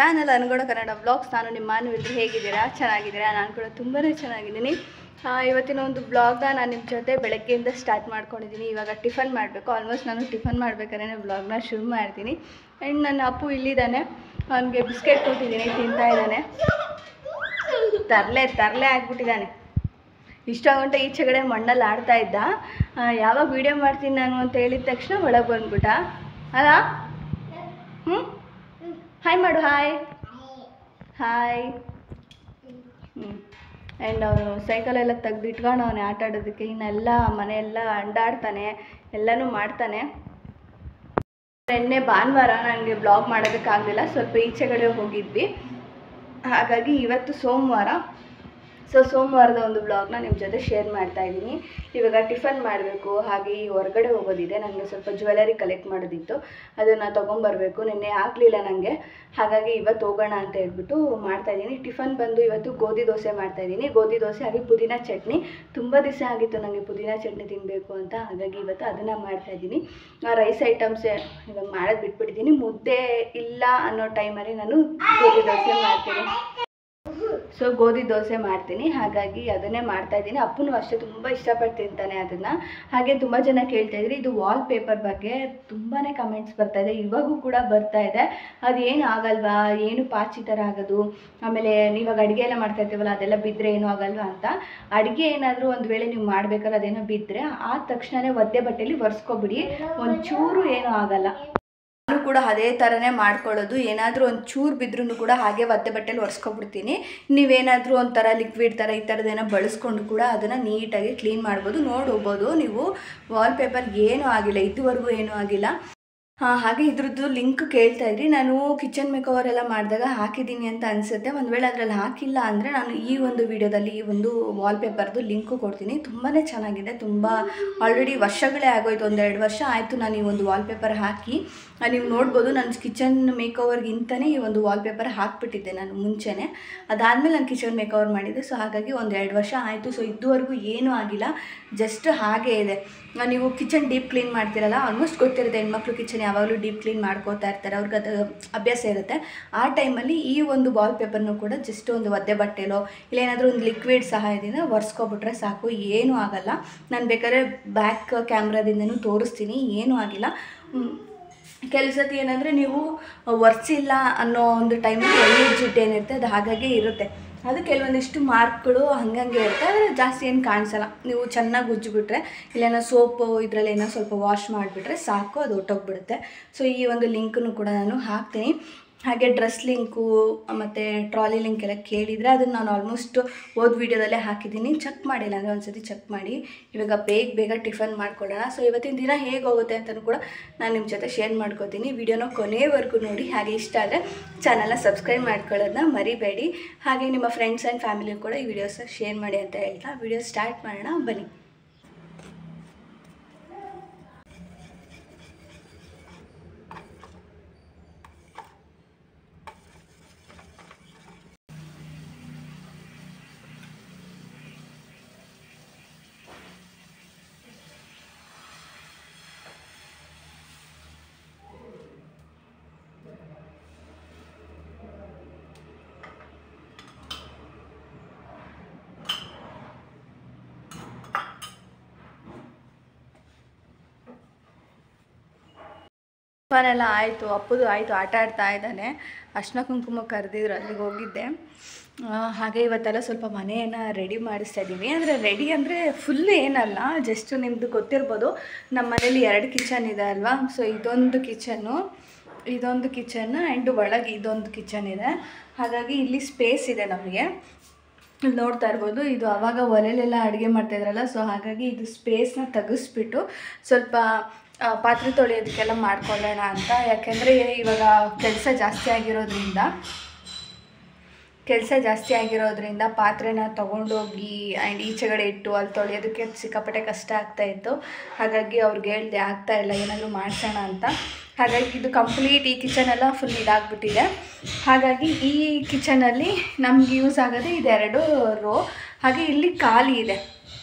Channel ಅನ್ಗೋಣ Kannada blogs. ನಾನು ನಿಮ್ಮ ಮಾನವಿದ್ರು. ಹೇಗಿದ್ದೀರಾ? ಚೆನ್ನಾಗಿದ್ದೀರಾ? ನಾನು ಕೂಡ ತುಂಬಾ ಚೆನ್ನಾಗಿದ್ದೀನಿ. ಇವತ್ತಿನ ಒಂದು ಬ್ಲಾಗ್ನ ನಾನು ನಿಮ್ಮ ಜೊತೆ ಬೆಳಗ್ಗೆಯಿಂದ ಸ್ಟಾರ್ಟ್ ಮಾಡ್ಕೊಂಡಿದ್ದೀನಿ. ಇವಾಗ ಟಿಫನ್ ಮಾಡಬೇಕು. ಆಲ್ಮೋಸ್ಟ್ ನಾನು ಟಿಫನ್ ಮಾಡ್ಬೇಕಾದ್ರೆ ಬ್ಲಾಗ್ನ ಶುರು ಮಾಡ್ತೀನಿ. ಆ್ಯಂಡ್ ನನ್ನ ಅಪ್ಪು ಇಲ್ಲಿದ್ದಾನೆ. ಅವನಿಗೆ ಬಿಸ್ಕೆಟ್ ಕೊಟ್ಟಿದ್ದೀನಿ, ತಿಂತಾ ಇದ್ದಾನೆ. ತರಲೆ ಆಗಿಬಿಟ್ಟಿದ್ದಾನೆ. ಇಷ್ಟ ಗಂಟೆ ಈಚೆಗಡೆ ಮಣ್ಣಲ್ಲಿ ಆಡ್ತಾ ಇದ್ದ. ಯಾವಾಗ ವೀಡಿಯೋ ಮಾಡ್ತೀನಿ ನಾನು ಅಂತ ಹೇಳಿದ ತಕ್ಷಣ ಒಳಗೆ ಬಂದ್ಬಿಟ್ಟ ಅಲ್ಲ. ಹಾಯ್ ಮಾಡು. ಹಾಯ್. ಆ್ಯಂಡ್ ಅವನು ಸೈಕಲೆಲ್ಲ ತೆಗ್ದು ಇಟ್ಕೊಂಡು ಅವನೇ ಆಟ ಆಡೋದಕ್ಕೆ. ಇನ್ನೆಲ್ಲ ಮನೆಯೆಲ್ಲ ಅಂಡಾಡ್ತಾನೆ, ಎಲ್ಲನೂ ಮಾಡ್ತಾನೆ. ನಿನ್ನೆ ಭಾನುವಾರ ನನಗೆ ಬ್ಲಾಗ್ ಮಾಡೋದಕ್ಕಾಗಲಿಲ್ಲ, ಸ್ವಲ್ಪ ಈಚೆಗಡೆ ಹೋಗಿದ್ವಿ. ಹಾಗಾಗಿ ಇವತ್ತು ಸೋಮವಾರ. ಸೋಮವಾರದ ಒಂದು ಬ್ಲಾಗ್ನ ನಿಮ್ಮ ಜೊತೆ ಶೇರ್ ಮಾಡ್ತಾ ಇದ್ದೀನಿ. ಇವಾಗ ಟಿಫನ್ ಮಾಡಬೇಕು, ಹಾಗೆ ಹೊರಗಡೆ ಹೋಗೋದಿದೆ. ನನಗೆ ಸ್ವಲ್ಪ ಜ್ಯುವೆಲರಿ ಕಲೆಕ್ಟ್ ಮಾಡೋದಿತ್ತು, ಅದನ್ನು ತೊಗೊಂಬರ್ಬೇಕು. ನಿನ್ನೆ ಆಗಲಿಲ್ಲ ನನಗೆ, ಹಾಗಾಗಿ ಇವತ್ತು ಹೋಗೋಣ ಅಂತ ಹೇಳ್ಬಿಟ್ಟು ಮಾಡ್ತಾಯಿದ್ದೀನಿ. ಟಿಫನ್ ಬಂದು ಇವತ್ತು ಗೋಧಿ ದೋಸೆ ಮಾಡ್ತಾಯಿದ್ದೀನಿ. ಗೋಧಿ ದೋಸೆ ಹಾಗೆ ಪುದೀನ ಚಟ್ನಿ. ತುಂಬ ದಿವಸ ಆಗಿತ್ತು ನನಗೆ ಪುದೀನ ಚಟ್ನಿ ತಿನ್ನಬೇಕು ಅಂತ, ಹಾಗಾಗಿ ಇವತ್ತು ಅದನ್ನು ಮಾಡ್ತಾಯಿದ್ದೀನಿ. ರೈಸ್ ಐಟಮ್ಸ್ ಇವಾಗ ಮಾಡೋದು ಬಿಟ್ಬಿಟ್ಟಿದ್ದೀನಿ. ಮುದ್ದೆ ಇಲ್ಲ ಅನ್ನೋ ಟೈಮಲ್ಲಿ ನಾನು ಗೋಧಿ ದೋಸೆ ಮಾಡ್ತೀನಿ. ಗೋಧಿ ದೋಸೆ ಮಾಡ್ತೀನಿ, ಹಾಗಾಗಿ ಅದನ್ನೇ ಮಾಡ್ತಾಯಿದ್ದೀನಿ. ಅಪ್ಪನೂ ಅಷ್ಟೇ ತುಂಬ ಇಷ್ಟಪಟ್ಟು ತಿಂತಾನೆ ಅದನ್ನು. ಹಾಗೆ ತುಂಬ ಜನ ಕೇಳ್ತಾಯಿದ್ರಿ ಇದು ವಾಲ್ ಪೇಪರ್ ಬಗ್ಗೆ ತುಂಬಾ ಕಮೆಂಟ್ಸ್ ಬರ್ತಾಯಿದೆ, ಇವಾಗೂ ಕೂಡ ಬರ್ತಾ ಇದೆ. ಅದು ಏನು ಆಗಲ್ವಾ, ಏನು ಪಾಚಿ ಥರ ಆಗೋದು, ಆಮೇಲೆ ಇವಾಗ ಅಡುಗೆ ಎಲ್ಲ ಮಾಡ್ತಾ ಇರ್ತೀವಲ್ಲ ಅದೆಲ್ಲ ಬಿದ್ದರೆ ಏನೂ ಆಗಲ್ವಾ ಅಂತ. ಅಡುಗೆ ಏನಾದರೂ ಒಂದು ವೇಳೆ ನೀವು ಮಾಡ್ಬೇಕಾದ್ರೆ ಅದೇನೋ ಬಿದ್ದರೆ ಆದ ತಕ್ಷಣವೇ ಒದ್ದೆ ಬಟ್ಟೆಯಲ್ಲಿ ಒರೆಸ್ಕೊಬಿಡಿ, ಒಂಚೂರು ಏನೂ ಆಗಲ್ಲ. ನಾನು ಕೂಡ ಅದೇ ಥರನೇ ಮಾಡ್ಕೊಳ್ಳೋದು. ಏನಾದರೂ ಒಂದು ಚೂರು ಬಿದ್ದರೂ ಕೂಡ ಹಾಗೆ ಒದ್ದೆ ಬಟ್ಟೆಲಿ ಒರೆಸ್ಕೊಬಿಡ್ತೀನಿ. ನೀವೇನಾದರೂ ಒಂಥರ ಲಿಕ್ವಿಡ್ ಥರ ಈ ಥರದ್ದೇನೋ ಬಳಸ್ಕೊಂಡು ಕೂಡ ಅದನ್ನು ನೀಟಾಗಿ ಕ್ಲೀನ್ ಮಾಡ್ಬೋದು. ನೋಡ್ಬೋದು ನೀವು ವಾಲ್ ಪೇಪರ್ ಏನೂ ಆಗಿಲ್ಲ, ಇದುವರೆಗೂ ಏನೂ ಆಗಿಲ್ಲ. ಹಾಗೆ ಇದ್ರದ್ದು ಲಿಂಕ್ ಕೇಳ್ತಾಯಿದ್ರಿ. ನಾನು ಕಿಚನ್ ಮೇಕವರ್ ಎಲ್ಲ ಮಾಡಿದಾಗ ಹಾಕಿದ್ದೀನಿ ಅಂತ ಅನಿಸುತ್ತೆ. ಒಂದು ವೇಳೆ ಅದರಲ್ಲಿ ಹಾಕಿಲ್ಲ ಅಂದರೆ ನಾನು ಈ ಒಂದು ವಿಡಿಯೋದಲ್ಲಿ ಈ ಒಂದು ವಾಲ್ ಪೇಪರ್ದು ಲಿಂಕು ಕೊಡ್ತೀನಿ. ತುಂಬಾ ಚೆನ್ನಾಗಿದೆ. ತುಂಬ ಆಲ್ರೆಡಿ ವರ್ಷಗಳೇ ಆಗೋಯ್ತು, 1-2 ವರ್ಷ ಆಯಿತು ನಾನು ಈ ಒಂದು ವಾಲ್ ಪೇಪರ್ ಹಾಕಿ. ನೀವು ನೋಡ್ಬೋದು ನನ್ನ ಕಿಚನ್ ಮೇಕವರ್ಗಿಂತಲೇ ಈ ಒಂದು ವಾಲ್ ಪೇಪರ್ ಹಾಕಿಬಿಟ್ಟಿದ್ದೆ ನಾನು ಮುಂಚೆನೇ. ಅದಾದಮೇಲೆ ನಾನು ಕಿಚನ್ ಮೇಕವರ್ ಮಾಡಿದ್ದೆ. ಹಾಗಾಗಿ 1-2 ವರ್ಷ ಆಯಿತು. ಇದುವರೆಗೂ ಏನೂ ಆಗಿಲ್ಲ, ಜಸ್ಟ್ ಹಾಗೇ ಇದೆ. ನೀವು ಕಿಚನ್ ಡೀಪ್ ಕ್ಲೀನ್ ಮಾಡ್ತೀರಲ್ಲ, ಆಲ್ಮೋಸ್ಟ್ ಗೊತ್ತಿರುತ್ತೆ ಹೆಣ್ಮಕ್ಳು ಕಿಚನ್ ಯಾವಾಗಲೂ ಡೀಪ್ ಕ್ಲೀನ್ ಮಾಡ್ಕೋತಾ ಇರ್ತಾರೆ, ಅವ್ರಿಗೆ ಅದು ಅಭ್ಯಾಸ ಇರುತ್ತೆ. ಆ ಟೈಮಲ್ಲಿ ಈ ಒಂದು ವಾಲ್ ಪೇಪರ್ನೂ ಕೂಡ ಜಸ್ಟ್ ಒಂದು ಒದ್ದೆ ಬಟ್ಟೆಲೋ ಇಲ್ಲ ಏನಾದರೂ ಒಂದು ಲಿಕ್ವಿಡ್ ಸಹಾಯದಿಂದ ಒರೆಸ್ಕೊಬಿಟ್ರೆ ಸಾಕು, ಏನೂ ಆಗಲ್ಲ. ನಾನು ಬೇಕಾದ್ರೆ ಬ್ಯಾಕ್ ಕ್ಯಾಮ್ರಾದಿಂದನೂ ತೋರಿಸ್ತೀನಿ, ಏನೂ ಆಗಿಲ್ಲ. ಕೆಲವು ಸತಿ ಏನಂದರೆ ನೀವು ಒರೆಸಿಲ್ಲ ಅನ್ನೋ ಒಂದು ಟೈಮಲ್ಲಿ ಎಣ್ಣೆ ಜಿಡ್ಡು ಏನಿರುತ್ತೆ ಅದು ಹಾಗಾಗಿ ಇರುತ್ತೆ. ಅದು ಕೆಲವೊಂದಿಷ್ಟು ಮಾರ್ಕ್ಗಳು ಹಂಗಂಗೆ ಇರುತ್ತೆ, ಆದರೆ ಜಾಸ್ತಿ ಏನು ಕಾಣಿಸಲ್ಲ. ನೀವು ಚೆನ್ನಾಗಿ ಉಜ್ಜಿಬಿಟ್ರೆ ಇಲ್ಲೇನೋ ಸೋಪು ಇದರಲ್ಲಿ ಏನೋ ಸ್ವಲ್ಪ ವಾಶ್ ಮಾಡಿಬಿಟ್ರೆ ಸಾಕು, ಅದು ಹೊಟ್ಟೋಗ್ಬಿಡುತ್ತೆ. ಈ ಒಂದು ಲಿಂಕನ್ನು ಕೂಡ ನಾನು ಹಾಕ್ತೀನಿ. ಹಾಗೆ ಡ್ರೆಸ್ ಲಿಂಕು ಮತ್ತು ಟ್ರಾಲಿ ಲಿಂಕ್ ಎಲ್ಲ ಕೇಳಿದರೆ ಅದನ್ನು ನಾನು ಆಲ್ಮೋಸ್ಟ್ ಓದ್ ವೀಡಿಯೋದಲ್ಲೇ ಹಾಕಿದ್ದೀನಿ. ಚೆಕ್ ಮಾಡಿಲ್ಲ ಅಂದರೆ ಒಂದು ಸತಿ ಚೆಕ್ ಮಾಡಿ. ಇವಾಗ ಬೇಗ ಟಿಫನ್ ಮಾಡ್ಕೊಳ್ಳೋಣ. ಇವತ್ತಿನ ದಿನ ಹೇಗೆ ಹೋಗುತ್ತೆ ಅಂತಲೂ ಕೂಡ ನಾನು ನಿಮ್ಮ ಜೊತೆ ಶೇರ್ ಮಾಡ್ಕೋತೀನಿ. ವಿಡಿಯೋನ ಕೊನೆವರೆಗೂ ನೋಡಿ. ಹಾಗೆ ಇಷ್ಟ ಆದರೆ ಚಾನಲ್ನ ಸಬ್ಸ್ಕ್ರೈಬ್ ಮಾಡ್ಕೊಳ್ಳೋದನ್ನ ಮರಿಬೇಡಿ. ಹಾಗೆ ನಿಮ್ಮ ಫ್ರೆಂಡ್ಸ್ ಆ್ಯಂಡ್ ಫ್ಯಾಮಿಲಿ ಕೂಡ ಈ ವಿಡಿಯೋಸ್ ಶೇರ್ ಮಾಡಿ ಅಂತ ಹೇಳ್ತಾ ವಿಡಿಯೋ ಸ್ಟಾರ್ಟ್ ಮಾಡೋಣ ಬನ್ನಿ. ಟಿಫನೆಲ್ಲ ಆಯಿತು, ಅಪ್ಪದು ಆಯಿತು, ಆಟ ಆಡ್ತಾ ಇದ್ದಾನೆ. ಅರ್ಶಿನ ಕುಂಕುಮ ಕರೆದಿದ್ರು, ಅಲ್ಲಿಗೆ ಹೋಗಿದ್ದೆ. ಹಾಗೆ ಇವತ್ತೆಲ್ಲ ಸ್ವಲ್ಪ ಮನೆಯನ್ನು ರೆಡಿ ಮಾಡಿಸ್ತಾ ಇದ್ದೀವಿ. ಅಂದರೆ ರೆಡಿ ಅಂದರೆ ಫುಲ್ ಏನಲ್ಲ, ಜಸ್ಟ್ ನಿಮ್ಮದು ಗೊತ್ತಿರ್ಬೋದು ನಮ್ಮ ಮನೇಲಿ 2 ಕಿಚನ್ ಇದೆ ಅಲ್ವಾ. ಇದೊಂದು ಕಿಚನ್ ಆ್ಯಂಡ್ ಒಳಗೆ ಇದೊಂದು ಕಿಚನ್ ಇದೆ. ಹಾಗಾಗಿ ಇಲ್ಲಿ ಸ್ಪೇಸ್ ಇದೆ ನಮಗೆ. ನೋಡ್ತಾ ಇರ್ಬೋದು, ಇದು ಆವಾಗ ಒಲೆಲೆಲ್ಲ ಅಡುಗೆ ಮಾಡ್ತಾಯಿದ್ರಲ್ಲ, ಹಾಗಾಗಿ ಇದು ಸ್ಪೇಸ್ನ ತೆಗೆಸ್ಬಿಟ್ಟು ಸ್ವಲ್ಪ ಪಾತ್ರೆ ತೊಳೆಯೋದಕ್ಕೆಲ್ಲ ಮಾಡ್ಕೊಳ್ಳೋಣ ಅಂತ. ಯಾಕೆಂದರೆ ಇವಾಗ ಕೆಲಸ ಜಾಸ್ತಿ ಆಗಿರೋದ್ರಿಂದ ಪಾತ್ರೆನ ತೊಗೊಂಡೋಗಿ ಆ್ಯಂಡ್ ಈಚೆಗಡೆ ಇಟ್ಟು ಅಲ್ಲಿ ತೊಳೆಯೋದಕ್ಕೆ ಸಿಕ್ಕಾಪಟ್ಟೆ ಕಷ್ಟ ಆಗ್ತಾಯಿತ್ತು. ಹಾಗಾಗಿ ಅವ್ರಿಗೆ ಹೇಳಿದೆ ಆಗ್ತಾಯಿಲ್ಲ, ಏನಾದರೂ ಮಾಡಿಸೋಣ ಅಂತ. ಹಾಗಾಗಿ ಇದು ಕಂಪ್ಲೀಟ್ ಈ ಕಿಚನೆಲ್ಲ ಫುಲ್ ಇದಾಗ್ಬಿಟ್ಟಿದೆ. ಹಾಗಾಗಿ ಈ ಕಿಚನಲ್ಲಿ ನಮ್ಗೆ ಯೂಸ್ ಆಗೋದೇ ಇದು 2 ರೋ. ಹಾಗೆ ಇಲ್ಲಿ ಖಾಲಿ ಇದೆ.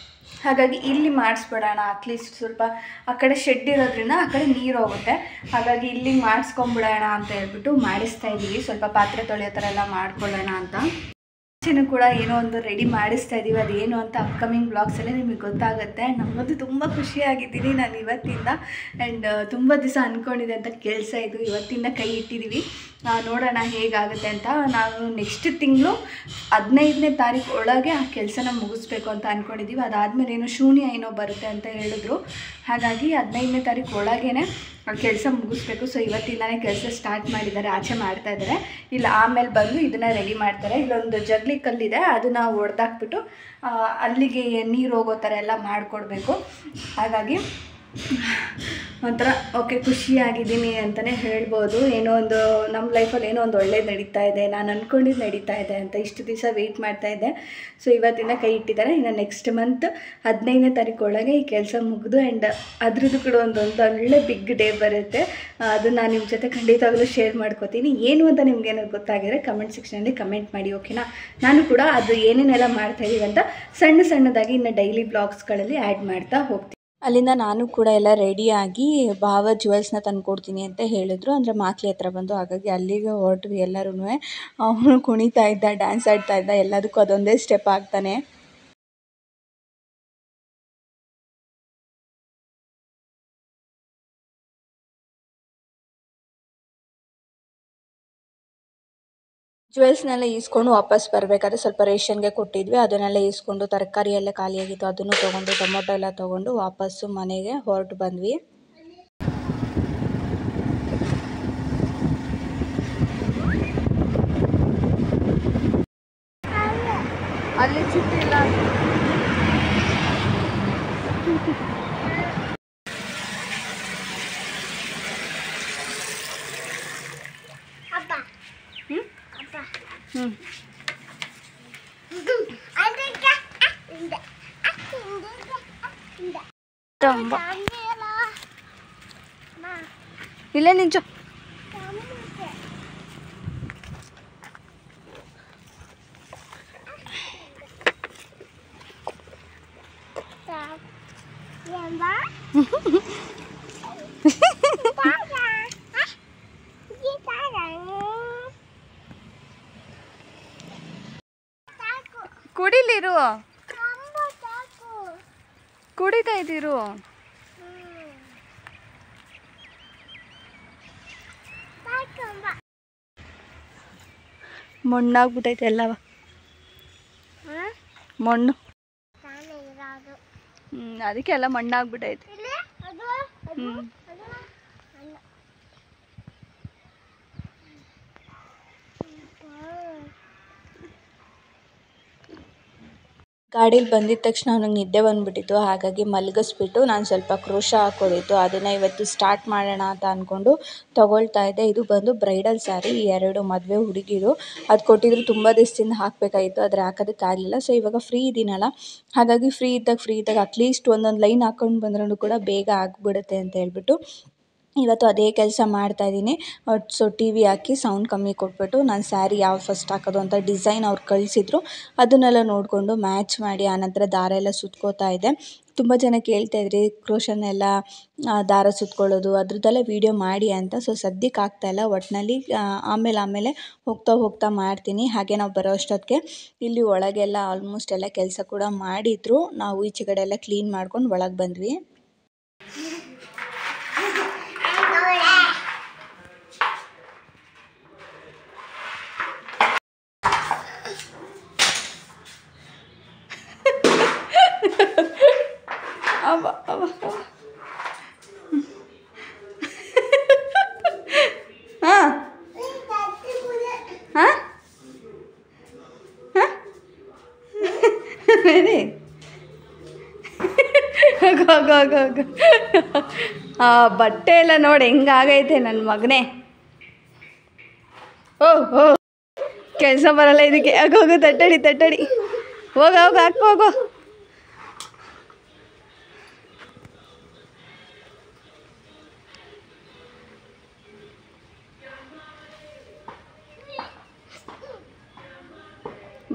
ಹಾಗಾಗಿ ಇಲ್ಲಿ ಮಾಡಿಸ್ಬಿಡೋಣ, ಅಟ್ಲೀಸ್ಟ್ ಸ್ವಲ್ಪ ಆ ಕಡೆ ಶೆಡ್ ಇರೋದ್ರಿಂದ ಆ ಕಡೆ ನೀರು ಹೋಗುತ್ತೆ. ಹಾಗಾಗಿ ಇಲ್ಲಿ ಮಾಡಿಸ್ಕೊಂಬಿಡೋಣ ಅಂತ ಹೇಳ್ಬಿಟ್ಟು ಮಾಡಿಸ್ತಾ ಇದ್ದೀವಿ. ಸ್ವಲ್ಪ ಪಾತ್ರೆ ತೊಳೆಯೋ ಥರ ಎಲ್ಲ ಮಾಡ್ಕೊಳ್ಳೋಣ ಅಂತ. ಕೂಡ ಏನೋ ಒಂದು ರೆಡಿ ಮಾಡಿಸ್ತಾ ಇದ್ದೀವಿ. ಅದೇನು ಅಂತ ಅಪ್ಕಮಿಂಗ್ ಬ್ಲಾಗ್ಸಲ್ಲೇ ನಿಮಗೆ ಗೊತ್ತಾಗುತ್ತೆ. ನಮ್ಮದು ತುಂಬ ಖುಷಿಯಾಗಿದ್ದೀನಿ ನಾನು ಇವತ್ತಿಂದ. ಆ್ಯಂಡ್ ತುಂಬ ದಿವಸ ಅಂದ್ಕೊಂಡಿದೆ ಅಂತ ಕೆಲಸ ಇದು, ಇವತ್ತಿಂದ ಕೈ ಇಟ್ಟಿದ್ದೀವಿ. ನೋಡೋಣ ಹೇಗಾಗುತ್ತೆ ಅಂತ. ನಾವು ನೆಕ್ಸ್ಟ್ ತಿಂಗಳು 15ನೇ ತಾರೀಕು ಒಳಗೆ ಆ ಕೆಲಸನ ಮುಗಿಸ್ಬೇಕು ಅಂತ ಅಂದ್ಕೊಂಡಿದ್ದೀವಿ. ಅದಾದಮೇಲೆ ಏನೋ ಶೂನ್ಯ ಏನೋ ಬರುತ್ತೆ ಅಂತ ಹೇಳಿದ್ರು. ಹಾಗಾಗಿ 15ನೇ ತಾರೀಕು ಒಳಗೇ ಆ ಕೆಲಸ ಮುಗಿಸ್ಬೇಕು. ಸೊ ಇವತ್ತಿಂದನೇ ಕೆಲಸ ಸ್ಟಾರ್ಟ್ ಮಾಡಿದ್ದಾರೆ, ಆಚೆ ಮಾಡ್ತಾ ಇದ್ದಾರೆ. ಇಲ್ಲ ಆಮೇಲೆ ಬಂದು ಇದನ್ನು ರೆಡಿ ಮಾಡ್ತಾರೆ. ಇಲ್ಲೊಂದು ಜಗ್ಲಿ ಕಲ್ಲಿದೆ, ಅದನ್ನು ಒಡೆದಾಕ್ಬಿಟ್ಟು ಅಲ್ಲಿಗೆ ನೀರು ಹೋಗೋ ಥರ ಎಲ್ಲ ಮಾಡಿಕೊಡ್ಬೇಕು. ಹಾಗಾಗಿ ಒಂಥರ ಓಕೆ ಖುಷಿಯಾಗಿದ್ದೀನಿ ಅಂತಲೇ ಹೇಳ್ಬೋದು. ಏನೋ ಒಂದು ನಮ್ಮ ಲೈಫಲ್ಲಿ ಏನೋ ಒಂದು ಒಳ್ಳೇದು ನಡೀತಾ ಇದೆ, ನಾನು ಅಂದ್ಕೊಂಡಿದ್ದು ನಡೀತಾ ಇದೆ ಅಂತ ಇಷ್ಟು ದಿವಸ ವೆಯ್ಟ್ ಮಾಡ್ತಾಯಿದ್ದೆ. ಸೊ ಇವತ್ತಿಂದ ಕೈ ಇಟ್ಟಿದ್ದಾರೆ. ಇನ್ನು ನೆಕ್ಸ್ಟ್ ಮಂತ್ 15ನೇ ತಾರೀಕು ಒಳಗೆ ಈ ಕೆಲಸ ಮುಗಿದು ಆ್ಯಂಡ್ ಅದ್ರದ್ದು ಕೂಡ ಒಂದು ಒಳ್ಳೆ ಬಿಗ್ ಡೇ ಬರುತ್ತೆ. ಅದು ನಾನು ನಿಮ್ಮ ಜೊತೆ ಖಂಡಿತವಾಗಲೂ ಶೇರ್ ಮಾಡ್ಕೋತೀನಿ. ಏನು ಅಂತ ನಿಮ್ಗೇನಾದ್ರು ಗೊತ್ತಾಗಿದ್ರೆ ಕಮೆಂಟ್ ಸೆಕ್ಷನಲ್ಲಿ ಕಮೆಂಟ್ ಮಾಡಿ, ಓಕೆನಾ? ನಾನು ಕೂಡ ಅದು ಏನೇನೆಲ್ಲ ಮಾಡ್ತಾಯಿದ್ದೀವಿ ಅಂತ ಸಣ್ಣದಾಗಿ ಇನ್ನು ಡೈಲಿ ಬ್ಲಾಗ್ಸ್ಗಳಲ್ಲಿ ಆ್ಯಡ್ ಮಾಡ್ತಾ ಹೋಗ್ತೀನಿ. ಅಲ್ಲಿಂದ ನಾನು ಕೂಡ ಎಲ್ಲ ರೆಡಿಯಾಗಿ ಭಾವ ಜ್ಯುವೆಲ್ಸ್ನ ತಂದು ಕೊಡ್ತೀನಿ ಅಂತ ಹೇಳಿದ್ರು. ಅಂದರೆ ಮಾಕ್ಲಿ ಹತ್ರ ಬಂದು, ಹಾಗಾಗಿ ಅಲ್ಲಿಗೆ ಹೊರಟ್ವಿ ಎಲ್ಲರೂ. ಅವನು ಕುಣಿತಾ ಇದ್ದ, ಡ್ಯಾನ್ಸ್ ಆಡ್ತಾ ಇದ್ದ, ಎಲ್ಲದಕ್ಕೂ ಅದೊಂದೇ ಸ್ಟೆಪ್ ಆಗ್ತಾನೆ. ಜ್ಯುವೆಲ್ಸ್ನೆಲ್ಲ ಈಸ್ಕೊಂಡು ವಾಪಸ್ ಬರಬೇಕಾದ್ರೆ ಸ್ವಲ್ಪ ರೇಷನ್ಗೆ ಕೊಟ್ಟಿದ್ವಿ. ಅದನ್ನೆಲ್ಲ ಈಸ್ಕೊಂಡು ತರಕಾರಿ ಎಲ್ಲ ಖಾಲಿಯಾಗಿತ್ತು, ಅದನ್ನು ತೊಗೊಂಡು ಟೊಮೊಟೊ ಎಲ್ಲ ತೊಗೊಂಡು ವಾಪಸ್ಸು ಮನೆಗೆ ಹೊರಟು ಬಂದ್ವಿ. ಅಲ್ಲಿ ಚಿಟ್ಟಿಲ್ಲ. ಇಲ್ಲೇ ನಿಂಚು. ಕುಡಿಲಿರು, ಕುಡಿತಾ ಇದ್ದೀರು. ಮಣ್ಣಾಗ್ಬಿಟ್ಟೈತೆ ಎಲ್ಲವ, ಮಣ್ಣು. ಅದಕ್ಕೆ ಎಲ್ಲ ಮಣ್ಣಾಗ್ಬಿಟ್ಟೈತೆ. ಗಾಡೀಲಿ ಬಂದಿದ್ದ ತಕ್ಷಣ ಅವ್ನಿಗೆ ನಿದ್ದೆ ಬಂದುಬಿಟ್ಟಿತ್ತು. ಹಾಗಾಗಿ ಮಲಗಿಸ್ಬಿಟ್ಟು ನಾನು ಸ್ವಲ್ಪ ಕ್ರೋಶ ಹಾಕೋದಿತ್ತು, ಅದನ್ನು ಇವತ್ತು ಸ್ಟಾರ್ಟ್ ಮಾಡೋಣ ಅಂತ ಅಂದ್ಕೊಂಡು ತೊಗೊಳ್ತಾ ಇದ್ದೆ. ಇದು ಬಂದು ಬ್ರೈಡಲ್ ಸ್ಯಾರಿ, 2 ಮದುವೆ ಹುಡುಗಿರು. ಅದು ಕೊಟ್ಟಿದ್ರು, ತುಂಬ ದಿವಸದಿಂದ ಹಾಕಬೇಕಾಗಿತ್ತು, ಆದರೆ ಹಾಕೋದಕ್ಕಾಗಲಿಲ್ಲ. ಸೊ ಇವಾಗ ಫ್ರೀ ಇದ್ದೀನಲ್ಲ, ಹಾಗಾಗಿ ಫ್ರೀ ಇದ್ದಾಗ ಅಟ್ಲೀಸ್ಟ್ ಒಂದೊಂದು ಲೈನ್ ಹಾಕ್ಕೊಂಡು ಬಂದ್ರೂ ಕೂಡ ಬೇಗ ಆಗಿಬಿಡುತ್ತೆ ಅಂತ ಹೇಳ್ಬಿಟ್ಟು ಇವತ್ತು ಅದೇ ಕೆಲಸ ಮಾಡ್ತಾಯಿದ್ದೀನಿ. ಸೊ ಟಿ ವಿ ಹಾಕಿ ಸೌಂಡ್ ಕಮ್ಮಿ ಕೊಟ್ಬಿಟ್ಟು ನಾನು ಸ್ಯಾರಿ ಯಾವ ಫಸ್ಟ್ ಹಾಕೋದು ಅಂತ ಡಿಸೈನ್ ಅವ್ರು ಕಳಿಸಿದ್ರು, ಅದನ್ನೆಲ್ಲ ನೋಡಿಕೊಂಡು ಮ್ಯಾಚ್ ಮಾಡಿ ಆನಂತರ ದಾರ ಎಲ್ಲ ಸುತ್ಕೋತಾ ಇದ್ದೆ. ತುಂಬ ಜನ ಕೇಳ್ತಾಯಿದ್ರಿ ಕ್ರೋಶನೆಲ್ಲ ದಾರ ಸುತ್ಕೊಳ್ಳೋದು ಅದ್ರದ್ದೆಲ್ಲ ವೀಡಿಯೋ ಮಾಡಿ ಅಂತ. ಸೊ ಸದ್ಯಕ್ಕೆ ಆಗ್ತಾಯಿಲ್ಲ, ಒಟ್ಟಿನಲ್ಲಿ ಆಮೇಲೆ ಹೋಗ್ತಾ ಮಾಡ್ತೀನಿ. ಹಾಗೆ ನಾವು ಬರೋ ಅಷ್ಟೊತ್ತಿಗೆ ಇಲ್ಲಿ ಒಳಗೆಲ್ಲ ಆಲ್ಮೋಸ್ಟ್ ಎಲ್ಲ ಕೆಲಸ ಕೂಡ ಮಾಡಿದ್ರು. ನಾವು ಈಚೆ ಕಡೆ ಎಲ್ಲ ಕ್ಲೀನ್ ಮಾಡ್ಕೊಂಡು ಒಳಗೆ ಬಂದ್ವಿ. ಬಟ್ಟೆ ಎಲ್ಲ ನೋಡಿ ಹೆಂಗಾಗೈತೆ ನನ್ನ ಮಗನೇ. ಓ ಕೆಲಸ ಬರಲ್ಲ ಇದಕ್ಕೆ. ಹೋಗು ತಟ್ಟಡಿ ಹೋಗ ಹಾಕೋಗೋ.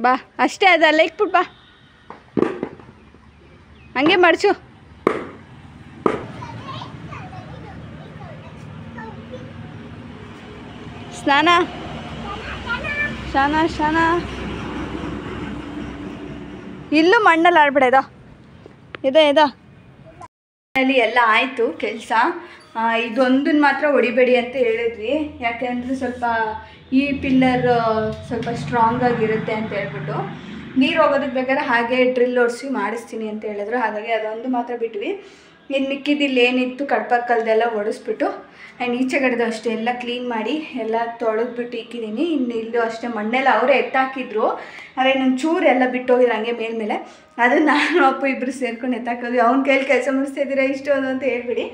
ಬಾ ಅಷ್ಟೇ, ಅದಲ್ಲ ಇಕ್ಬಿಟ್ಟು ಬಾ. ಹಂಗೆ ಮಡಚು. ಸ್ನಾನ ಶಾನ ಶಾನ ಇಲ್ಲೂ ಮಣ್ಣಲ್ಲಿ ಆಡ್ಬಿಡ ಇದೋ ಅಲ್ಲಿ ಎಲ್ಲ ಆಯಿತು ಕೆಲಸ. ಇದೊಂದನ್ನು ಮಾತ್ರ ಹೊಡಿಬೇಡಿ ಅಂತ ಹೇಳಿದ್ವಿ, ಯಾಕೆಂದರೆ ಸ್ವಲ್ಪ ಈ ಪಿಲ್ಲರ್ ಸ್ವಲ್ಪ ಸ್ಟ್ರಾಂಗ್ ಆಗಿರುತ್ತೆ ಅಂತ ಹೇಳ್ಬಿಟ್ಟು. ನೀರು ಹೋಗೋದಕ್ಕೆ ಬೇಕಾದ್ರೆ ಹಾಗೆ ಡ್ರಿಲ್ ಹೊಡಿಸಿ ಮಾಡಿಸ್ತೀನಿ ಅಂತ ಹೇಳಿದ್ರು. ಹಾಗಾಗಿ ಅದೊಂದು ಮಾತ್ರ ಬಿಟ್ವಿ. ಇನ್ನು ಮಿಕ್ಕಿದ್ದಿಲ್ಲ ಏನಿತ್ತು ಕಡ್ಪಕ್ಕಲ್ದೆಲ್ಲ ಒಡಿಸ್ಬಿಟ್ಟು ಆ್ಯಂಡ್ ಈಚೆ ಕಡೆದು ಅಷ್ಟೇ ಎಲ್ಲ ಕ್ಲೀನ್ ಮಾಡಿ ಎಲ್ಲ ತೊಳೆದ್ಬಿಟ್ಟು ಇಕ್ಕಿದ್ದೀನಿ. ಇನ್ನು ಇಲ್ಲೂ ಅಷ್ಟೇ ಮಣ್ಣೆಲ್ಲ ಅವರೇ ಎತ್ತಾಕಿದ್ರು, ಆದರೆ ಇನ್ನೊಂದು ಚೂರು ಎಲ್ಲ ಬಿಟ್ಟೋಗಿದ್ರು ಹಂಗೆ ಮೇಲ್ಮೇಲೆ. ಅದು ನಾನು ಅಪ್ಪ ಇಬ್ಬರು ಸೇರ್ಕೊಂಡು ಎತ್ತಾಕೋದು. ಅವ್ನ ಕೈಲಿ ಕೆಲಸ ಮುಗಿಸ್ತಿದ್ದೀರಾ ಇಷ್ಟೊಂದು ಅಂತ ಹೇಳ್ಬಿಡಿ.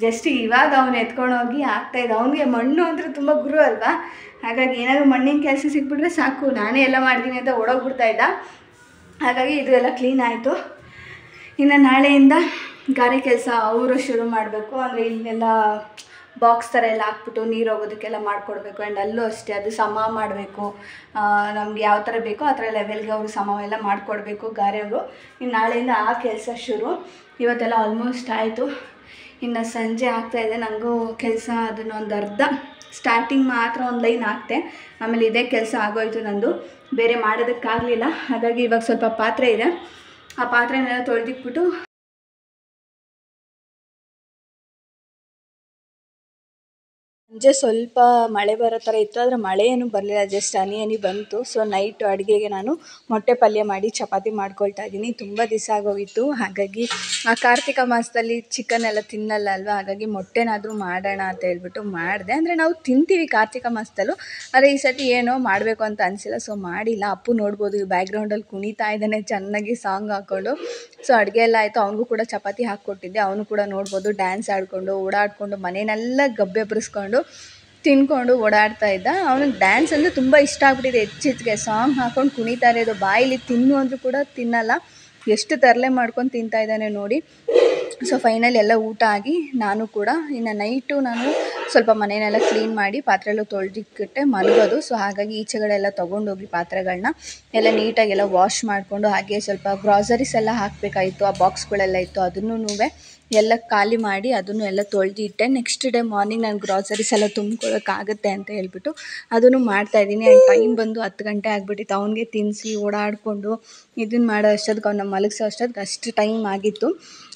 ಜಸ್ಟ್ ಇವಾಗ ಅವನು ಎತ್ಕೊಂಡು ಹೋಗಿ ಆಗ್ತಾಯಿದ್ದ. ಅವನಿಗೆ ಮಣ್ಣು ಅಂದರೆ ತುಂಬ ಗುರು ಅಲ್ವಾ, ಹಾಗಾಗಿ ಏನಾದರೂ ಮಣ್ಣಿನ ಕೆಲಸ ಸಿಕ್ಬಿಟ್ರೆ ಸಾಕು, ನಾನೇ ಎಲ್ಲ ಮಾಡ್ತೀನಿ ಅಂತ ಓಡೋಗ್ಬಿಡ್ತಾಯಿದ್ದ. ಹಾಗಾಗಿ ಇದು ಎಲ್ಲ ಕ್ಲೀನ್ ಆಯಿತು. ಇನ್ನು ನಾಳೆಯಿಂದ ಗಾರೆ ಕೆಲಸ ಅವರು ಶುರು ಮಾಡಬೇಕು. ಅಂದರೆ ಇಲ್ಲೆಲ್ಲ ಬಾಕ್ಸ್ ಥರ ಎಲ್ಲ ಹಾಕ್ಬಿಟ್ಟು ನೀರು ಹೋಗೋದಕ್ಕೆಲ್ಲ ಮಾಡಿಕೊಡ್ಬೇಕು. ಆ್ಯಂಡ್ ಅಲ್ಲೂ ಅಷ್ಟೇ ಅದು ಸಮ ಮಾಡಬೇಕು. ನಮ್ಗೆ ಯಾವ ಥರ ಬೇಕೋ ಆ ಥರ ಲೆವೆಲ್ಗೆ ಅವರು ಸಮ ಎಲ್ಲ ಮಾಡಿಕೊಡ್ಬೇಕು ಗಾರೆಯವರು. ಇನ್ನು ನಾಳೆಯಿಂದ ಆ ಕೆಲಸ ಶುರು. ಇವತ್ತೆಲ್ಲ ಆಲ್ಮೋಸ್ಟ್ ಆಯಿತು. ಇನ್ನು ಸಂಜೆ ಆಗ್ತಾಯಿದೆ. ನನಗೂ ಕೆಲಸ ಅದನ್ನೊಂದು ಅರ್ಧ ಸ್ಟಾರ್ಟಿಂಗ್ ಮಾತ್ರ ಒಂದು ಲೈನ್ ಹಾಕ್ತೆ, ಆಮೇಲೆ ಇದೇ ಕೆಲಸ ಆಗೋಯ್ತು ನಂದು, ಬೇರೆ ಮಾಡೋದಕ್ಕಾಗಲಿಲ್ಲ. ಹಾಗಾಗಿ ಇವಾಗ ಸ್ವಲ್ಪ ಪಾತ್ರೆ ಇದೆ, ಆ ಪಾತ್ರೆನೆಲ್ಲ ತೊಳೆದಿಕ್ಬಿಟ್ಟು ಸಂಜೆ ಸ್ವಲ್ಪ ಮಳೆ ಬರೋ ಥರ ಇತ್ತು, ಆದರೆ ಮಳೆ ಏನೂ ಬರಲಿಲ್ಲ, ಜಸ್ಟ್ ಹನಿ ಬಂತು. ಸೊ ನೈಟು ಅಡುಗೆಗೆ ನಾನು ಮೊಟ್ಟೆ ಪಲ್ಯ ಮಾಡಿ ಚಪಾತಿ ಮಾಡ್ಕೊಳ್ತಾ ಇದ್ದೀನಿ. ತುಂಬ ದಿವಸ ಆಗೋಗಿತ್ತು, ಹಾಗಾಗಿ ಆ ಕಾರ್ತಿಕ ಮಾಸದಲ್ಲಿ ಚಿಕನ್ ಎಲ್ಲ ತಿನ್ನಲ್ಲ ಅಲ್ವಾ, ಹಾಗಾಗಿ ಮೊಟ್ಟೆನಾದರೂ ಮಾಡೋಣ ಅಂತ ಹೇಳ್ಬಿಟ್ಟು ಮಾಡಿದೆ. ಅಂದರೆ ನಾವು ತಿಂತೀವಿ ಕಾರ್ತಿಕ ಮಾಸದಲ್ಲೂ, ಆದರೆ ಈ ಸತಿ ಏನೋ ಮಾಡಬೇಕು ಅಂತ ಅನಿಸಿಲ್ಲ, ಸೊ ಮಾಡಿಲ್ಲ. ಅಪ್ಪು ನೋಡ್ಬೋದು ಬ್ಯಾಕ್ಗ್ರೌಂಡಲ್ಲಿ ಕುಣಿತಾ ಇದ್ದಾನೆ ಚೆನ್ನಾಗಿ ಸಾಂಗ್ ಹಾಕ್ಕೊಂಡು. ಸೊ ಅಡುಗೆ ಎಲ್ಲ ಆಯಿತು. ಅವನಿಗೂ ಕೂಡ ಚಪಾತಿ ಹಾಕ್ಕೊಟ್ಟಿದ್ದೆ, ಅವನು ಕೂಡ ನೋಡ್ಬೋದು ಡ್ಯಾನ್ಸ್ ಆಡಿಕೊಂಡು ಓಡಾಡಿಕೊಂಡು ಮನೆಯನ್ನೆಲ್ಲ ಗಬ್ಬೆ ಬರೆಸ್ಕೊಂಡು ತಿನ್ಕೊಂಡು ಓಡಾಡ್ತಾ ಇದ್ದ. ಅವನಿಗೆ ಡ್ಯಾನ್ಸ್ ಅಂದರೆ ತುಂಬ ಇಷ್ಟ ಆಗ್ಬಿಟ್ಟಿದೆ. ಹೆಚ್ಚಿಗೆ ಸಾಂಗ್ ಹಾಕ್ಕೊಂಡು ಕುಣಿತಾ ಇರೋದು. ಬಾಯಿಲಿ ತಿನ್ನು ಅಂದರೂ ಕೂಡ ತಿನ್ನಲ್ಲ, ಎಷ್ಟು ತರಲೆ ಮಾಡ್ಕೊಂಡು ತಿಂತಾ ಇದ್ದಾನೆ ನೋಡಿ. ಸೊ ಫೈನಲ್ ಎಲ್ಲ ಊಟ ಆಗಿ ನಾನು ಕೂಡ ಇನ್ನು ನೈಟು ನಾನು ಸ್ವಲ್ಪ ಮನೆಯನ್ನೆಲ್ಲ ಕ್ಲೀನ್ ಮಾಡಿ ಪಾತ್ರೆಲ್ಲ ತೊಳೆದಿಕ್ಕಿಟ್ಟೆ ಮಲಗೋದು. ಸೊ ಹಾಗಾಗಿ ಈಚೆಗಡೆ ಎಲ್ಲ ತೊಗೊಂಡೋಗಿ ಪಾತ್ರೆಗಳನ್ನ ಎಲ್ಲ ನೀಟಾಗೆಲ್ಲ ವಾಶ್ ಮಾಡಿಕೊಂಡು, ಹಾಗೆ ಸ್ವಲ್ಪ ಗ್ರಾಸರೀಸ್ ಎಲ್ಲ ಹಾಕಬೇಕಾಯಿತು, ಆ ಬಾಕ್ಸ್ಗಳೆಲ್ಲ ಇತ್ತು ಅದನ್ನೂ ಎಲ್ಲ ಖಾಲಿ ಮಾಡಿ ಅದನ್ನು ಎಲ್ಲ ತೊಳೆದಿಟ್ಟೆ. ನೆಕ್ಸ್ಟ್ ಡೇ ಮಾರ್ನಿಂಗ್ ನಾನು ಗ್ರಾಸರೀಸ್ ಎಲ್ಲ ತುಂಬ್ಕೊಳ್ಳೋಕ್ಕಾಗುತ್ತೆ ಅಂತ ಹೇಳ್ಬಿಟ್ಟು ಅದನ್ನು ಮಾಡ್ತಾಯಿದ್ದೀನಿ. ಆ್ಯಂಡ್ ಟೈಮ್ ಬಂದು 10 ಗಂಟೆ ಆಗಿಬಿಟ್ಟಿತ್ತು. ಅವನಿಗೆ ತಿನ್ನಿಸಿ ಓಡಾಡಿಕೊಂಡು ಇದನ್ನು ಮಾಡೋ ಅಷ್ಟೊತ್ತಿಗೆ ಅವನ್ನ ಮಲಗಿಸೋ ಅಷ್ಟೊತ್ತಿಗೆ ಅಷ್ಟು ಟೈಮ್ ಆಗಿತ್ತು.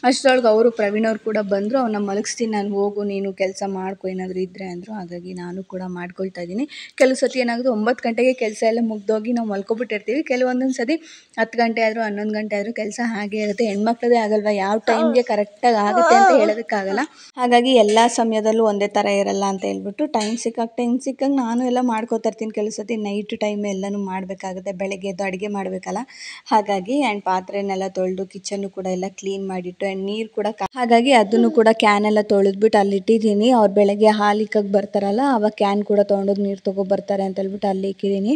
ಅಷ್ಟರೊಳಗೆ ಅವರು ಪ್ರವೀಣ್ ಅವ್ರು ಕೂಡ ಬಂದರು. ಅವನ್ನ ಮಲಗಿಸ್ತೀನಿ ನಾನು, ಹೋಗು ನೀನು ಕೆಲಸ ಮಾಡ್ಕೊ ಏನಾದರೂ ಇದ್ದರೆ ಅಂದರು. ಹಾಗಾಗಿ ನಾನು ಕೂಡ ಮಾಡ್ಕೊಳ್ತಾ ಇದ್ದೀನಿ. ಕೆಲವು ಸತಿ ಏನಾಗೋದು 9 ಗಂಟೆಗೆ ಕೆಲಸ ಎಲ್ಲ ಮುಗ್ದೋಗಿ ನಾವು ಮಲ್ಕೊಬಿಟ್ಟಿರ್ತೀವಿ. ಕೆಲವೊಂದೊಂದು ಸತಿ 10 ಗಂಟೆ ಆದರೂ 11 ಗಂಟೆ ಆದರೂ ಕೆಲಸ ಹಾಗೆ ಇರುತ್ತೆ. ಹೆಣ್ಮಕ್ಳದೇ ಆಗಲ್ವ, ಯಾವ ಟೈಮ್ಗೆ ಕರೆಕ್ಟಾಗಿ ಆಗುತ್ತೆ ಅಂತ ಹೇಳೋದಕ್ಕಾಗಲ್ಲ. ಹಾಗಾಗಿ ಎಲ್ಲ ಸಮಯದಲ್ಲೂ ಒಂದೇ ಥರ ಇರಲ್ಲ ಅಂತ ಹೇಳ್ಬಿಟ್ಟು ಟೈಮ್ ಸಿಕ್ಕಾಗ ನಾನು ಎಲ್ಲ ಮಾಡ್ಕೋತಾ ಇರ್ತೀನಿ. ಕೆಲವು ಸತಿ ನೈಟ್ ಟೈಮ್ ಎಲ್ಲನೂ ಮಾಡಬೇಕಾಗುತ್ತೆ, ಬೆಳಗ್ಗೆ ಎದ್ದು ಅಡುಗೆ ಮಾಡಬೇಕಲ್ಲ, ಹಾಗಾಗಿ. ಆ್ಯಂಡ್ ಪಾತ್ರೆನೆಲ್ಲ ತೊಳೆದು ಕಿಚನ್ನು ಕೂಡ ಎಲ್ಲ ಕ್ಲೀನ್ ಮಾಡಿಟ್ಟು ಆ್ಯಂಡ್ ನೀರು ಕೂಡ ಹಾಗಾಗಿ ಅದನ್ನು ಕೂಡ ಕ್ಯಾನ್ ಎಲ್ಲ ತೊಳೆದ್ಬಿಟ್ಟು ಅಲ್ಲಿ ಇಟ್ಟಿದ್ದೀನಿ. ಅವ್ರು ಬೆಳಗ್ಗೆ ಹಾಲು ಇಕ್ಕಕ್ಕೆ ಬರ್ತಾರಲ್ಲ, ಆವಾಗ ಕ್ಯಾನ್ ಕೂಡ ತೊಗೊಂಡೋಗಿ ನೀರು ತೊಗೊಬರ್ತಾರೆ ಅಂತ ಹೇಳ್ಬಿಟ್ಟು ಅಲ್ಲಿ ಇಕ್ಕಿದ್ದೀನಿ.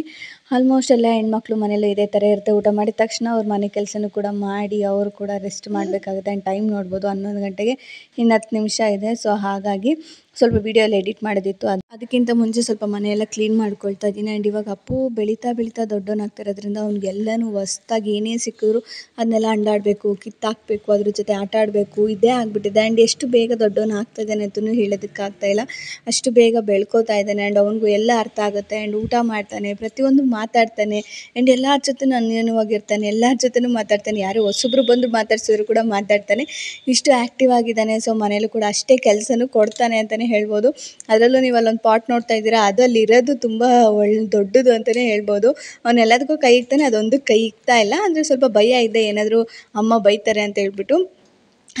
ಆಲ್ಮೋಸ್ಟ್ ಎಲ್ಲ ಹೆಣ್ಮಕ್ಳು ಮನೇಲಿ ಇದೇ ಥರ ಇರುತ್ತೆ. ಊಟ ಮಾಡಿದ ತಕ್ಷಣ ಅವ್ರ ಮನೆ ಕೆಲಸನೂ ಕೂಡ ಮಾಡಿ ಅವರು ಕೂಡ ರೆಸ್ಟ್ ಮಾಡಬೇಕಾಗುತ್ತೆ. ಆ್ಯಂಡ್ ಟೈಮ್ ನೋಡ್ಬೋದು 11 ಗಂಟೆಗೆ ಇನ್ನು 10 ನಿಮಿಷ ಇದೆ. ಸೊ ಹಾಗಾಗಿ ಸ್ವಲ್ಪ ವೀಡಿಯೋ ಎಲ್ಲ ಎಡಿಟ್ ಮಾಡೋದಿತ್ತು, ಅದಕ್ಕಿಂತ ಮುಂಚೆ ಸ್ವಲ್ಪ ಮನೆಯೆಲ್ಲ ಕ್ಲೀನ್ ಮಾಡ್ಕೊಳ್ತಾ ಇದ್ದೀನಿ. ಆ್ಯಂಡ್ ಇವಾಗ ಅಪ್ಪು ಬೆಳೀತಾ ದೊಡ್ಡವನಾಗ್ತಿರೋದ್ರಿಂದ ಅವ್ನಿಗೆಲ್ಲನೂ ಹೊಸ್ದಾಗಿ ಏನೇ ಸಿಕ್ಕಿದ್ರು ಅದನ್ನೆಲ್ಲ ಅಂಡಾಡಬೇಕು, ಕಿತ್ತಾಕಬೇಕು, ಅದ್ರ ಜೊತೆ ಆಟ ಆಡಬೇಕು, ಇದೇ ಆಗಿಬಿಟ್ಟಿದೆ. ಆ್ಯಂಡ್ ಎಷ್ಟು ಬೇಗ ದೊಡ್ಡವನಾಗ್ತಾ ಇದ್ದಾನೆ ಅಂತಲೂ ಹೇಳೋದಕ್ಕಾಗ್ತಾಯಿಲ್ಲ, ಅಷ್ಟು ಬೇಗ ಬೆಳ್ಕೋತಾ ಇದ್ದಾನೆ. ಆ್ಯಂಡ್ ಅವ್ನಿಗೂ ಎಲ್ಲ ಅರ್ಥ ಆಗುತ್ತೆ. ಆ್ಯಂಡ್ ಊಟ ಮಾಡ್ತಾನೆ, ಪ್ರತಿಯೊಂದು ಮಾತಾಡ್ತಾನೆ. ಆ್ಯಂಡ್ ಎಲ್ಲರ ಜೊತೆನೂ ಅನ್ಯೋನ್ಯವಾಗಿರ್ತಾನೆ, ಎಲ್ಲರ ಜೊತೆನೂ ಮಾತಾಡ್ತಾನೆ. ಯಾರು ಹೊಸಬ್ರು ಬಂದು ಮಾತಾಡ್ಸಿದ್ರು ಕೂಡ ಮಾತಾಡ್ತಾನೆ. ಇಷ್ಟು ಆ್ಯಕ್ಟಿವ್ ಆಗಿದ್ದಾನೆ. ಸೊ ಮನೇಲೂ ಕೂಡ ಅಷ್ಟೇ ಕೆಲಸನೂ ಕೊಡ್ತಾನೆ ಅಂತಲೇ ಹೇಳ್ಬೋದು. ಅದರಲ್ಲೂ ನೀವು ಅಲ್ಲೊಂದು ಪಾಟ್ ನೋಡ್ತಾ ಇದ್ದೀರಾ, ಅದಲ್ಲಿ ಇರೋದು ತುಂಬ ದೊಡ್ಡದು ಅಂತಲೇ ಹೇಳ್ಬೋದು. ಅವನ್ನೆಲ್ಲದಕ್ಕೂ ಕೈ ಇಕ್ತಾನೆ, ಅದೊಂದು ಕೈ ಇಕ್ತಾ ಇಲ್ಲ. ಅಂದರೆ ಸ್ವಲ್ಪ ಭಯ ಇದೆ, ಏನಾದರೂ ಅಮ್ಮ ಬೈತಾರೆ ಅಂತ ಹೇಳ್ಬಿಟ್ಟು.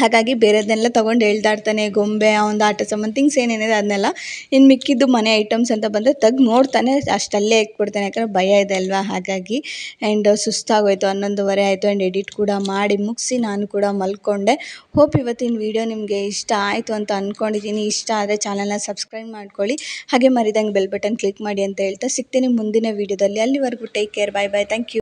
ಹಾಗಾಗಿ ಬೇರೆದನ್ನೆಲ್ಲ ತೊಗೊಂಡು ಎಳ್ದಾಡ್ತಾನೆ. ಗೊಂಬೆ, ಒಂದು ಆಟ ಸಾಮಾನು ಥಿಂಗ್ಸ್ ಏನೇನಿದೆ ಅದನ್ನೆಲ್ಲ. ಇನ್ನು ಮಿಕ್ಕಿದ್ದು ಮನೆ ಐಟಮ್ಸ್ ಅಂತ ಬಂದರೆ ತೆಗ್ದು ನೋಡ್ತಾನೆ, ಅಷ್ಟಲ್ಲೇ ಇಟ್ಬಿಡ್ತಾನೆ, ಯಾಕಂದರೆ ಭಯ ಇದೆ ಅಲ್ವಾ, ಹಾಗಾಗಿ. ಆ್ಯಂಡ್ ಸುಸ್ತಾಗೋಯ್ತು, 11:30 ಆಯಿತು. ಆ್ಯಂಡ್ ಎಡಿಟ್ ಕೂಡ ಮಾಡಿ ಮುಗಿಸಿ ನಾನು ಕೂಡ ಮಲ್ಕೊಂಡೆ. ಹೋಪ್ ಇವತ್ತಿನ ವೀಡಿಯೋ ನಿಮಗೆ ಇಷ್ಟ ಆಯಿತು ಅಂತ ಅಂದ್ಕೊಂಡಿದ್ದೀನಿ. ಇಷ್ಟ ಆದರೆ ಚಾನಲ್ನ ಸಬ್ಸ್ಕ್ರೈಬ್ ಮಾಡ್ಕೊಳ್ಳಿ, ಹಾಗೆ ಮರಿದಂಗೆ ಬೆಲ್ ಬಟನ್ ಕ್ಲಿಕ್ ಮಾಡಿ ಅಂತ ಹೇಳ್ತಾ ಸಿಗ್ತೀನಿ ಮುಂದಿನ ವೀಡಿಯೋದಲ್ಲಿ. ಅಲ್ಲಿವರೆಗೂ take care, bye bye, thank you.